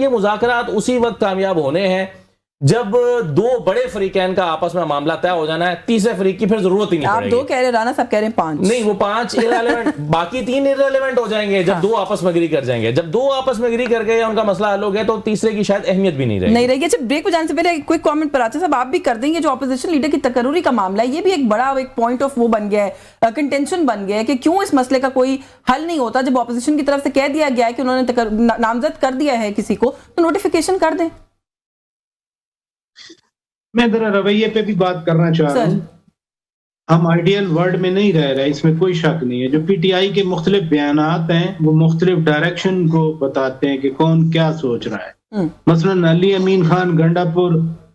مذاکرات اسی وقت کامیاب ہونے ہیں جب 2 بڑے فریقین کا آپس میں معاملہ طے ہو جانا ہے, تیسرے فریق کی پھر ضرورت ہی نہیں پڑے گی. آپ 2 کہہ رہے, رانا صاحب کہہ رہے ہیں 5. نہیں, وہ 5 irrelevant, باقی 3 irrelevant ہو جائیں گے جب 2 آپس میں اگری کر جائیں گے. جب 2 آپس میں اگری کر گئے یا ان کا مسئلہ حل ہو گیا تو تیسرے کی شاید اہمیت بھی نہیں رہے گی. اچھا, بریک پہ جانے سے پہلے کوئی کامنٹ پر آتے صاحب آپ بھی کر دیں گے, جو اپوزیشن لیڈر کی تقرری کا معاملہ ہے یہ بھی ایک بڑا ایک پوائنٹ آف وہ بن گیا ہے, کنٹینشن بن گیا ہے کہ کیوں اس مسئلے کا کوئی حل نہیں ہوتا. جب اپوزیشن کی طرف سے کہہ دیا گیا ہے کہ انہوں نے نامزد کر دیا ہے کسی کو, تو نوٹیفیکیشن کر دیں. میں ذرا رویے پہ بھی بات کرنا چاہ رہا ہوں. ہم آئیڈیل ورلڈ میں نہیں رہ رہے, اس میں کوئی شک نہیں ہے. جو پی ٹی آئی کے مختلف بیانات ہیں وہ مختلف ڈائریکشن کو بتاتے ہیں کہ کون کیا سوچ رہا ہے. مثلا علی امین خان گنڈا پور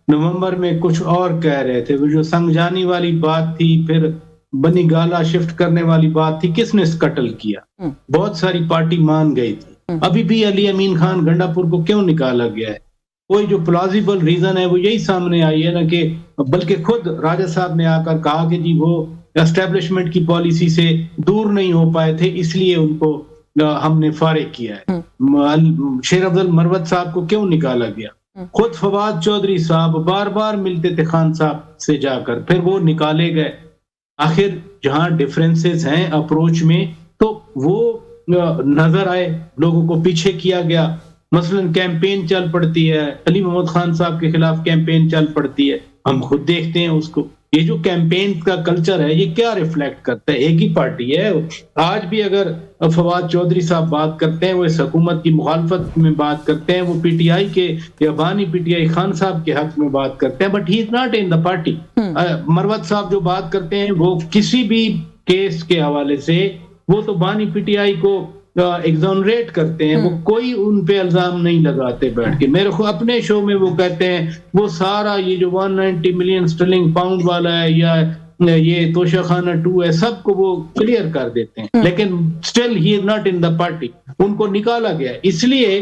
نومبر میں کچھ اور کہہ رہے تھے, وہ جو سنگجانی والی بات تھی, پھر بنی گالا شفٹ کرنے والی بات تھی, کس نے اسکٹل کیا؟ بہت ساری پارٹی مان گئی تھی. ابھی بھی علی امین خان گنڈا پور کو کیوں نکالا گیا ہے؟ کوئی جو پلازیبل ریزن ہے وہ یہی سامنے آئی ہے نا, کہ بلکہ خود راجہ صاحب نے آ کر کہا کہ جی وہ اسٹیبلشمنٹ کی پالیسی سے دور نہیں ہو پائے تھے, اس لیے ان کو ہم نے فارغ کیا ہے. شیر افضل مروت صاحب کو کیوں نکالا گیا؟ خود فواد چودھری صاحب بار بار ملتے تھے خان صاحب سے جا کر, پھر وہ نکالے گئے. آخر جہاں ڈفرینسز ہیں اپروچ میں تو وہ نظر آئے, لوگوں کو پیچھے کیا گیا. مثلا کیمپین چل پڑتی ہے, علی محمد خان صاحب کے خلاف کیمپین چل پڑتی ہے, ہم خود دیکھتے ہیں اس کو. یہ جو کیمپین کا کلچر ہے یہ کیا ریفلیکٹ کرتا ہے؟ ایک ہی پارٹی ہے. آج بھی اگر فواد چودھری صاحب بات کرتے ہیں, وہ اس حکومت کی مخالفت میں بات کرتے ہیں, وہ پی ٹی آئی کے یا بانی پی ٹی آئی خان صاحب کے حق میں بات کرتے ہیں, but he is not in the party. Marwat صاحب جو بات کرتے ہیں وہ کسی بھی کیس کے حوالے سے وہ تو بانی پی ٹی آئی کو ایگزونریٹ کرتے ہیں, وہ کوئی ان پہ الزام نہیں لگاتے بیٹھ کے. میرے کو اپنے شو میں وہ کہتے ہیں وہ سارا یہ جو 190 ملین سٹرلنگ پاؤنڈ والا ہے یا یہ توشہ خانہ 2 ہے, سب کو وہ کلیئر کر دیتے ہیں, لیکن still he is not in the party. ان کو نکالا گیا. اس لیے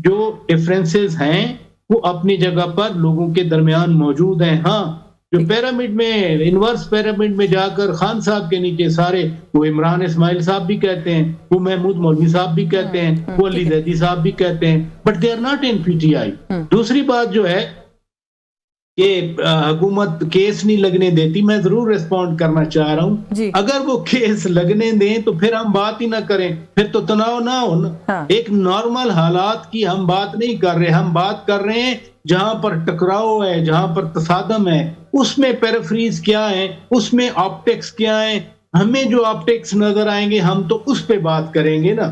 جو ڈفرینسز ہیں وہ اپنی جگہ پر لوگوں کے درمیان موجود ہیں. ہاں, جو پیرامڈ میں انورس پیرامڈ میں جا کر خان صاحب کے نیچے سارے, وہ عمران اسماعیل صاحب بھی کہتے ہیں, وہ محمود مولوی صاحب بھی کہتے ہیں, وہ علی زیدی صاحب بھی کہتے ہیں, but they are not in P T I. دوسری بات جو ہے کہ حکومت کیس نہیں لگنے دیتی, میں ضرور ریسپونڈ کرنا چاہ رہا ہوں. اگر وہ کیس لگنے دیں تو پھر ہم بات ہی نہ کریں, پھر تو تناؤ نہ ہو نا. ایک نارمل حالات کی ہم بات نہیں کر رہے, ہم بات کر رہے ہیں جہاں پر ٹکراؤ ہے, جہاں پر تصادم ہے, اس میں پیرافریز کیا ہے, اس میں آپٹکس کیا ہیں. ہمیں جو آپٹکس نظر آئیں گے ہم تو اس پہ بات کریں گے نا.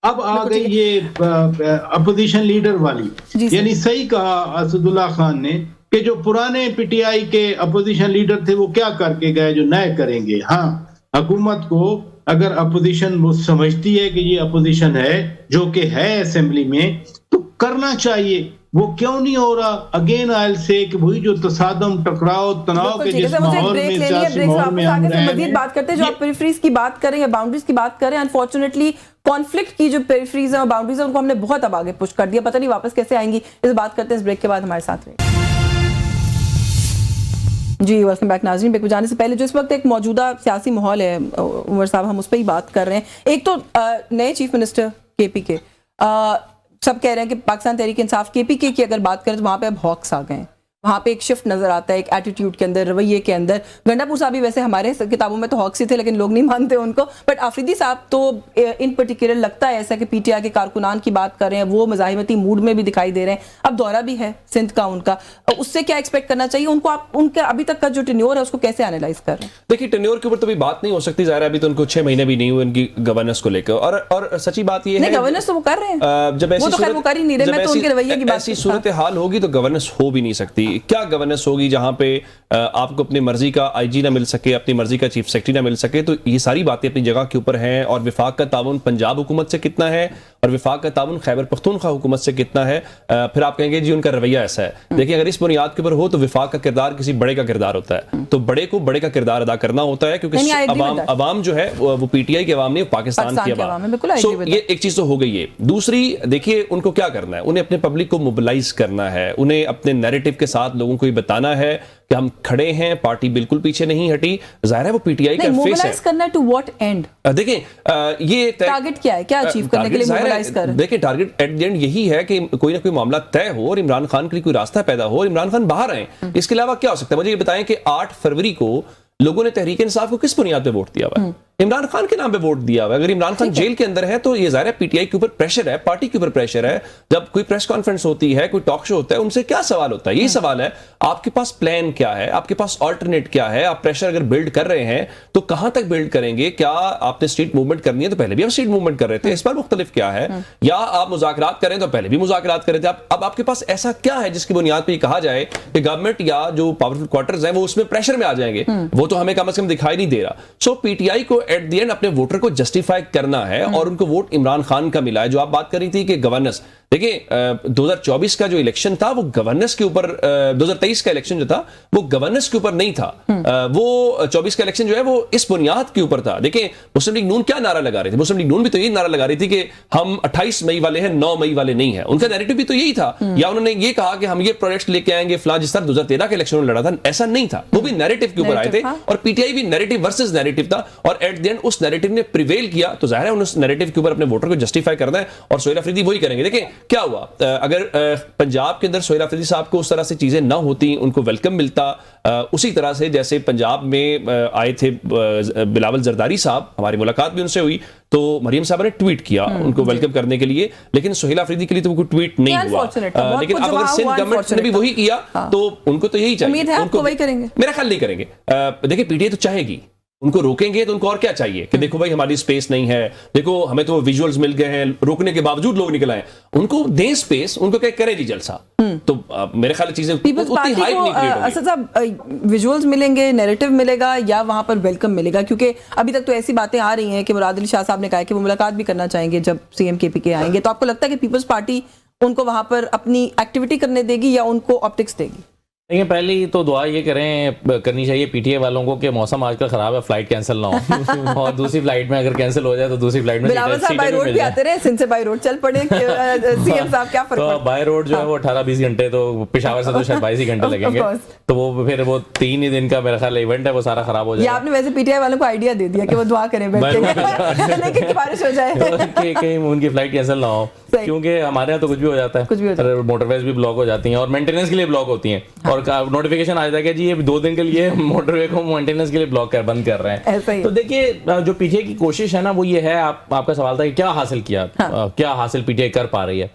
اب آ گئی یہ اپوزیشن لیڈر والی, یعنی صحیح کہا اسداللہ خان نے کہ جو پرانے پی ٹی آئی کے اپوزیشن لیڈر تھے وہ کیا کر کے گئے جو نئے کریں گے. ہاں, حکومت کو اگر اپوزیشن وہ سمجھتی ہے کہ یہ اپوزیشن ہے جو کہ ہے اسمبلی میں, تو کرنا چاہیے. وہ کیوں نہیں ہو رہا؟ اگین آئل سے کہ وہی جو تصادم, ٹکراؤ, تناؤ کے جس ماحول میں, سیاسی ماحول میں ہم رہے ہیں. مزید بات کرتے ہیں جو آپ پیریفریز کی بات کریں یا باؤنڈریز کی بات کریں, انفارچونیٹلی کانفلکٹ کی جو پیریفریز ہیں اور باؤنڈریز ہیں ان کو ہم نے بہت اب آگے پش کر دیا, پتہ نہیں واپس کیسے آئیں گی. اس بات کرتے ہیں اس بریک کے بعد, ہمارے ساتھ رہے. جی ویلکم بیک ناظرین. بیک جانے سے پہلے جو اس وقت ایک موجودہ سیاسی ماحول ہے عمر صاحب, ہم اس پہ ہی بات کر رہے ہیں. ایک تو نئے چیف منسٹر کے پی کے, سب کہہ رہے ہیں کہ پاکستان تحریک انصاف کے پی کے کی اگر بات کریں تو وہاں پہ اب ہاکس آ گئے ہیں, وہاں پہ ایک شفٹ نظر آتا ہے, ایک ایٹیٹیوڈ کے اندر, رویے کے اندر. گنڈا پور صاحب بھی ویسے ہمارے کتابوں میں تو ہاکس ہی تھے لیکن لوگ نہیں مانتے ان کو, بٹ آفریدی صاحب تو ان پرٹیکولر لگتا ہے ایسا کہ پی ٹی آئی کے کارکنان کی بات کر رہے ہیں, وہ مزاحمتی موڈ میں بھی دکھائی دے رہے ہیں. اب دورہ بھی ہے سندھ کا ان کا, اس سے کیا ایکسپیکٹ کرنا چاہیے ان کو, آپ ان کا ابھی تک کا جو ٹینیور ہے اس کو کیسے انالائز کر رہے ہیں؟ دیکھیے ٹینیور کے اوپر تو بھی بات نہیں ہو سکتی, ظاہر ہے ابھی تو ان کو 6 مہینے بھی نہیں ہوئے ان کی گورننس کو لے کر, اور سچی بات یہ ہے نہیں گورننس تو وہ کر رہے ہیں, جب وہ تو خیر وہ کر ہی نہیں رہے, میں تو ان کے رویے کی بات, ایسی صورتحال ہوگی تو گورننس ہو بھی نہیں سکتی. کیا گورننس ہوگی جہاں پہ آپ کو اپنی مرضی کا آئی جی نہ مل سکے, اپنی مرضی کا چیف سیکرٹری نہ مل سکے؟ تو یہ ساری باتیں اپنی جگہ کے اوپر ہیں. اور وفاق کا تعاون پنجاب حکومت سے کتنا ہے اور وفاق کا تعاون خیبر پختونخوا حکومت سے کتنا ہے, پھر آپ کہیں گے جی ان کا رویہ ایسا ہے. دیکھیں اگر اس بنیاد کے اوپر ہو تو وفاق کا کردار کسی بڑے کا کردار ہوتا ہے, تو بڑے کو بڑے کا کردار ادا کرنا ہوتا ہے, کیونکہ عوام جو ہے وہ پی ٹی آئی کی عوام نہیں, پاکستان کی عوام. سو یہ ایک چیز تو ہو گئی ہے. دوسری دیکھیے ان کو کیا کرنا ہے, انہیں اپنے پبلک کو موبلائز کرنا ہے, انہیں اپنے نیریٹو کے ساتھ لوگوں کو یہ بتانا ہے کہ ہم کھڑے ہیں, پارٹی بالکل پیچھے نہیں ہٹی. ظاہر ہے وہ پی ٹی آئی کا فیس ہے. موبلائز کرنا ٹو واٹ اینڈ؟ دیکھیں یہ ٹارگٹ کیا ہے, کیا اچیو کرنے کے لیے موبلائز کر رہے ہیں؟ دیکھیں ٹارگٹ ایٹ دی اینڈ یہی ہے کہ کوئی نہ کوئی معاملہ طے ہو اور عمران خان کے لیے کوئی راستہ پیدا ہو اور عمران خان باہر آئیں. اس کے علاوہ کیا ہو سکتا ہے؟ مجھے یہ بتائیں کہ 8 فروری کو لوگوں نے تحریک انصاف کو کس بنیاد پہ ووٹ دیا ہوا ہے؟ عمران خان کے نام پہ ووٹ دیا ہوا ہے. اگر عمران خان جیل کے اندر ہے تو یہ ظاہر ہے پی ٹی آئی کے اوپر پریشر ہے, پارٹی کے اوپر پریشر ہے. جب کوئی پریس کانفرنس ہوتی ہے, کوئی ٹاک شو ہوتا ہے, ان سے کیا سوال ہوتا ہے؟ یہی سوال ہے آپ کے پاس پلان کیا ہے, آپ کے پاس آلٹرنیٹ کیا ہے. آپ پریشر اگر بلڈ کر رہے ہیں تو کہاں تک بلڈ کریں گے؟ کیا آپ نے اسٹریٹ موومنٹ کرنی ہے؟ تو پہلے بھی آپ اسٹریٹ موومنٹ کر رہے تھے, اس پر مختلف کیا ہے؟ یا آپ مذاکرات کریں تو پہلے بھی مذاکرات کر رہے تھے. اب آپ کے پاس ایسا کیا ہے جس کی بنیاد پہ یہ کہا جائے کہ گورنمنٹ یا جو پاورفل کوارٹرز ہیں وہ اس میں پریشر میں آ جائیں گے؟ وہ تو ہمیں کم از کم دکھائی نہیں دے رہا. سو پی ٹی آئی کو ایٹ دی اینڈ اپنے ووٹر کو جسٹیفائی کرنا ہے, اور ان کو ووٹ عمران خان کا ملا ہے. جو آپ بات کر رہی تھی کہ گورننس, دیکھیں 2024 کا جو الیکشن تھا وہ گورننس کے اوپر, 2023 کا الیکشن جو تھا وہ گورننس کے اوپر نہیں تھا, وہ 24 کا الیکشن جو ہے وہ اس بنیاد کے اوپر تھا. دیکھیں مسلم لیگ نون کیا نعرہ لگا رہی تھی؟ مسلم لیگ نون بھی تو یہی نعرہ لگا رہی تھی کہ ہم 28 مئی والے ہیں, 9 مئی والے نہیں ہیں. ان کا نیریٹو بھی تو یہی تھا. یا انہوں نے یہ کہا کہ ہم یہ پروجیکٹس لے کے آئیں گے فلاں, جس طرح 2013 کے الیکشن میں لڑا تھا, ایسا نہیں تھا. وہ بھی نیریٹو کے اوپر آئے تھے, اور پی ٹی آئی بھی نیریٹو ورسز نیریٹو تھا, اور ایٹ دی اینڈ اس نیریٹو نے پریویل کیا. تو ظاہر ہے اس نیریٹو کے اوپر اپنے ووٹر کو جسٹیفائی کرنا ہے, اور سہیل آفریدی وہی کریں گے. دیکھیں کیا ہوا, اگر پنجاب کے اندر سہیل آفریدی صاحب کو اس طرح سے چیزیں نہ ہوتی, ان کو ویلکم ملتا اسی طرح سے جیسے پنجاب میں آئے تھے بلاول زرداری صاحب, ہماری ملاقات بھی ان سے ہوئی, تو مریم صاحبہ نے ٹویٹ کیا ان کو ویلکم کرنے کے لیے, لیکن سہیل آفریدی کے لیے تو کوئی ٹویٹ نہیں ہوا. لیکن اب اگر سندھ گورنمنٹ نے بھی وہی کیا تو ان کو تو یہی چاہیے, ان کو وہی کریں گے. میرا خیال نہیں کریں گے. دیکھیں پی ٹی آئی تو چاہے گی, ان کو روکیں گے تو ان کو اور کیا چاہیے کہ دیکھو بھائی ہماری سپیس نہیں ہے, دیکھو ہمیں تو ویژولز مل گئے ہیں, روکنے کے باوجود لوگ نکل آئے. ان کو دیں سپیس, ان کو کہ کریں جی جلسہ. تو میرے خیال چیزیں اتنی ہائپ نہیں کریٹ ہوگی. اسد صاحب ویژولز ملیں گے, نیریٹو ملے گا, یا وہاں پر ویلکم ملے گا؟ کیونکہ ابھی تک تو ایسی باتیں آ رہی ہیں کہ مراد علی شاہ صاحب نے کہا کہ وہ ملاقات بھی کرنا چاہیں گے جب سی ایم کے پی کے آئیں گے. تو آپ کو لگتا ہے کہ پیپلز پارٹی ان کو وہاں پر اپنی ایکٹیویٹی کرنے دے گی یا ان کو آپٹکس دے گی؟ دیکھیں پہلی تو دعا یہ کرنی چاہیے پی ٹی اے والوں کو کہ موسم آج کل خراب ہے, فلائٹ کینسل نہ ہو, اور دوسری فلائٹ میں اگر کینسل ہو جائے تو دوسری فلائٹ میں بلاول صاحب بائی روڈ بھی آتے رہے, سندھ سے بائی روڈ چل پڑے, سی ایم صاحب کیا فرق پڑتا ہے؟ بائی روڈ جو ہے وہ 18-20 گھنٹے, تو پشاور سے تو شاید 22 گھنٹے لگیں گے, تو وہ پھر وہ 3 ہی دن کا میرا خیال ایونٹ ہے, وہ سارا خراب ہو جائے گا. آپ نے ویسے پی ٹی آئی والوں کو آئیڈیا دے دیا کہ وہ دعا کریں بیٹھ کے لیکن بارش ہو جائے کہ کہیں ان کی فلائٹ کینسل نہ ہو, کیونکہ ہمارے یہاں تو کچھ بھی ہو جاتا ہے, موٹر ویز بھی بلاک ہو جاتی ہیں اور مینٹیننس کے لیے بلاک ہوتی ہیں, اور نوٹیفیکیشن آ جاتا ہے کہ جی یہ 2 دن کے لیے موٹر وے کو مینٹیننس کے لیے بلاک بند کر رہے ہیں. تو دیکھیے جو پی ٹی آئی کی کوشش ہے نا وہ یہ ہے, آپ کا سوال تھا کہ کیا حاصل کیا, کیا حاصل پی ٹی آئی کر پا رہی ہے.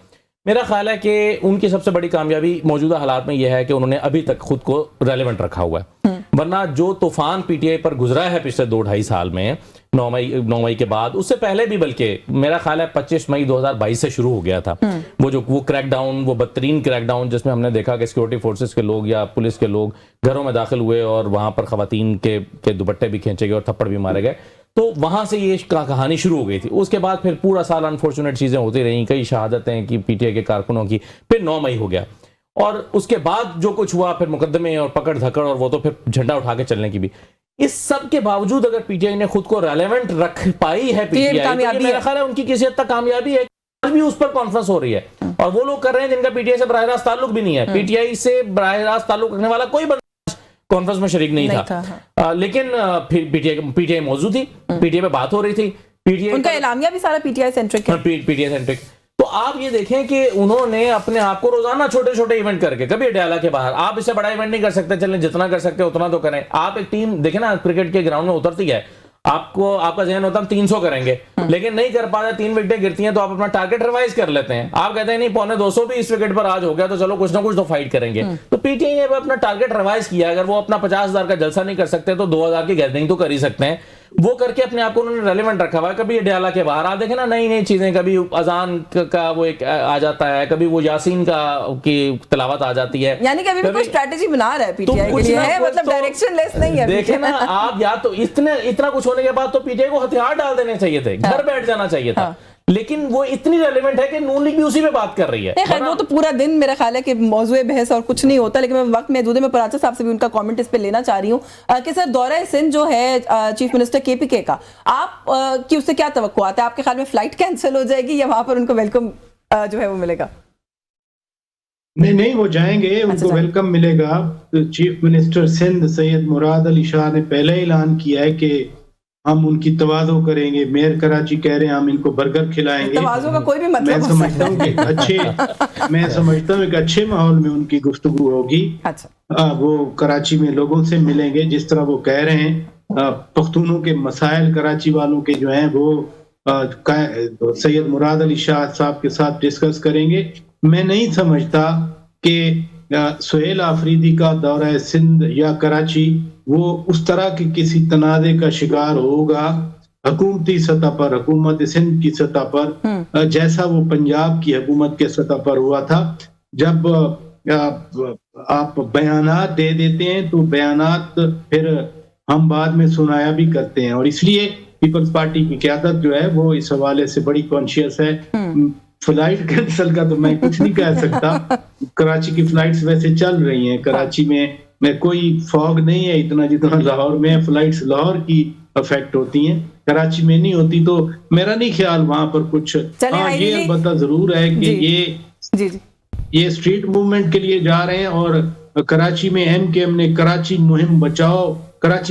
میرا خیال ہے کہ ان کی سب سے بڑی کامیابی موجودہ حالات میں یہ ہے کہ انہوں نے ابھی تک خود کو ریلیونٹ رکھا ہوا ہے, ورنہ جو طوفان پی ٹی آئی پر گزرا ہے پچھلے 2-2.5 سال میں, 9 مئی کے بعد, اس سے پہلے بھی بلکہ میرا خیال ہے 25 مئی 2022 سے شروع ہو گیا تھا وہ کریک ڈاؤن, وہ بدترین کریک ڈاؤن جس میں ہم نے دیکھا کہ سیکورٹی فورسز کے لوگ یا پولیس کے لوگ گھروں میں داخل ہوئے اور وہاں پر خواتین کے دوپٹے بھی کھینچے گئے اور تھپڑ بھی مارے گئے. تو وہاں سے یہ کہانی شروع ہو گئی تھی. اس کے بعد پھر پورا سال انفارچونیٹ چیزیں ہوتی رہیں, کئی شہادتیں کی پی ٹی آئی کے کارکنوں کی, پھر 9 مئی ہو گیا, اور اس کے بعد جو کچھ ہوا پھر مقدمے اور پکڑ دھکڑ, اور وہ تو پھر جھنڈا اٹھا کے چلنے کی بھی. اس سب کے باوجود اگر پی ٹی آئی نے خود کو ریلیونٹ رکھ پائی ہے پی ٹی آئی, میرا خیال ہے ان کی کسی حد تک کامیابی ہے. آج بھی اس پر کانفرنس ہو رہی ہے, اور وہ لوگ کر رہے ہیں جن کا پی ٹی آئی سے براہ راست تعلق بھی نہیں ہے. پی ٹی آئی سے براہ راست تعلق رکھنے والا کوئی کانفرنس میں شریک نہیں تھا لیکن پھر پی ٹی آئی موجود تھی, پی ٹی آئی پہ بات ہو رہی تھی, پی ٹی آئی ان کا اعلامیہ بھی سارا پی ٹی آئی سینٹرک ہے, پی ٹی آئی سینٹرک. تو آپ یہ دیکھیں کہ انہوں نے اپنے آپ کو روزانہ چھوٹے چھوٹے ایونٹ کر کے, کبھی ڈیالہ کے باہر, آپ اس سے بڑا ایونٹ نہیں کر سکتے, چلیں جتنا کر سکتے اتنا تو کریں. آپ ایک ٹیم دیکھیں نا کرکٹ کے گراؤنڈ میں اترتی ہے, آپ کا ذہن ہوتا ہے ہم 300 کریں گے, لیکن نہیں کر پاتے, 3 وکٹیں گرتی ہیں تو آپ اپنا ٹارگٹ ریوائز کر لیتے ہیں. آپ کہتے ہیں نہیں 250 بھی اس وکٹ پر آج ہو گیا تو چلو کچھ نہ کچھ تو فائٹ کریں گے. تو پی ٹی آئی نے اپنا ٹارگٹ ریوائز کیا, اگر وہ اپنا 50,000 کا جلسہ نہیں کر سکتے تو 2,000 کی گیدرنگ تو کر ہی سکتے ہیں. وہ کر کے اپنے آپ کو انہوں نے ریلیونٹ رکھا ہوا ہے. کبھی ڈیالہ کے باہر آپ دیکھیں نا نئی نئی چیزیں, کبھی اذان کا وہ ایک آ جاتا ہے, کبھی وہ یاسین کی تلاوت آ جاتی ہے, یعنی کہ ابھی بھی کوئی اسٹریٹجی بنا رہا ہے پی ٹی آئی کے لیے, ہے مطلب ڈائریکشن لیس نہیں ہے. دیکھیں نا آپ, یا تو اتنا کچھ ہونے کے بعد تو پی ٹی آئی کو ہتھیار ڈال دینے چاہیے تھے, گھر بیٹھ جانا چاہیے تھا, لیکن وہ اتنی ریلیونٹ ہے کہ نون لیگ بھی اسی پہ بات کر رہی ہے. خیر وہ تو پورا دن میرا خیال ہے کہ موضوع بحث اور کچھ نہیں ہوتا, لیکن میں وقت محدود ہے, میں پراچا صاحب سے بھی ان کا کامنٹ اس پہ لینا چاہ رہی ہوں کہ سر دورہ سندھ جو ہے چیف منسٹر کے پی کے کا, آپ کی اس سے کیا توقعات ہے؟ آپ کے خیال میں فلائٹ کینسل ہو جائے گی یا وہاں پر ان کو ویلکم جو ہے وہ ملے گا؟ نہیں وہ جائیں گے, ان کو ویلکم ملے گا. چیف منسٹر سندھ سید مراد علی شاہ نے پہلے اعلان کیا ہے کہ ہم ان کی تواضع کریں گے. میئر کراچی کہہ رہے ہیں ہم ان کو برگر کھلائیں گے. تواضع کا کوئی بھی مطلب میں سمجھتا ہوں کہ ایک اچھے ماحول میں ان کی گفتگو ہوگی. وہ کراچی میں لوگوں سے ملیں گے, جس طرح وہ کہہ رہے ہیں پختونوں کے مسائل کراچی والوں کے جو ہیں وہ سید مراد علی شاہ صاحب کے ساتھ ڈسکس کریں گے. میں نہیں سمجھتا کہ سہیل آفریدی کا دورہ سندھ یا کراچی وہ اس طرح کی کسی تنازع کا شکار ہوگا حکومتی سطح پر, حکومت سندھ کی سطح پر, جیسا وہ پنجاب کی حکومت کے سطح پر ہوا تھا. جب آپ بیانات دے دیتے ہیں تو بیانات پھر ہم بعد میں سنایا بھی کرتے ہیں, اور اس لیے پیپلز پارٹی کی قیادت جو ہے وہ اس حوالے سے بڑی کانشیس ہے. فلائٹ کینسل کا تو میں کچھ نہیں کہہ سکتا. کراچی کی فلائٹس ویسے چل رہی ہیں, کراچی میں کوئی فاگ نہیں ہے اتنا جتنا لاہور میں ہے. فلائٹس لاہور کی افیکٹ ہوتی ہیں, کراچی میں نہیں ہوتی, تو میرا نہیں خیال وہاں پر کچھ. ہاں یہ البتہ ضرور ہے کہ یہ اسٹریٹ موومنٹ کے لیے جا رہے ہیں, اور کراچی میں ایم کے ایم نے کراچی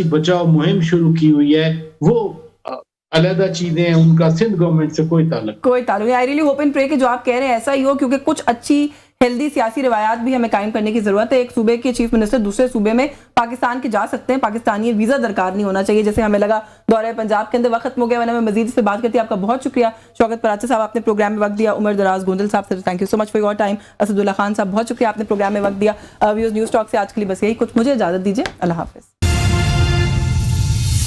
بچاؤ مہم شروع کی ہوئی ہے. وہ علیحدہ چیزیں ہیں, ان کا سندھ گورنمنٹ سے کوئی تعلق نہیں. آئی ریلی ہوپ اینڈ پرے کہ جو آپ کہہ رہے ہیں ایسا ہی ہو, کیونکہ کچھ اچھی ہیلدی سیاسی روایات بھی ہمیں قائم کرنے کی ضرورت ہے. ایک صوبے کے چیف منسٹر دوسرے صوبے میں پاکستان کے جا سکتے ہیں, پاکستانی ویزا درکار نہیں ہونا چاہیے, جیسے ہمیں لگا دورہ پنجاب کے اندر. وقت ختم ہو گیا, ورنہ میں مزید اس پہ بات کرتی. آپ کا بہت شکریہ شوکت پراچا صاحب, آپ نے پروگرام میں وقت دیا. عمر دراز گوندل صاحب سے thank you so much for your time. Asad Ullah Khan صاحب بہت شکریہ, آپ نے پروگرام میں وقت دیا. ویوز نیوز ٹاک سے آج کے لیے بس یہی کچھ. مجھے اجازت دیجیے, اللہ حافظ.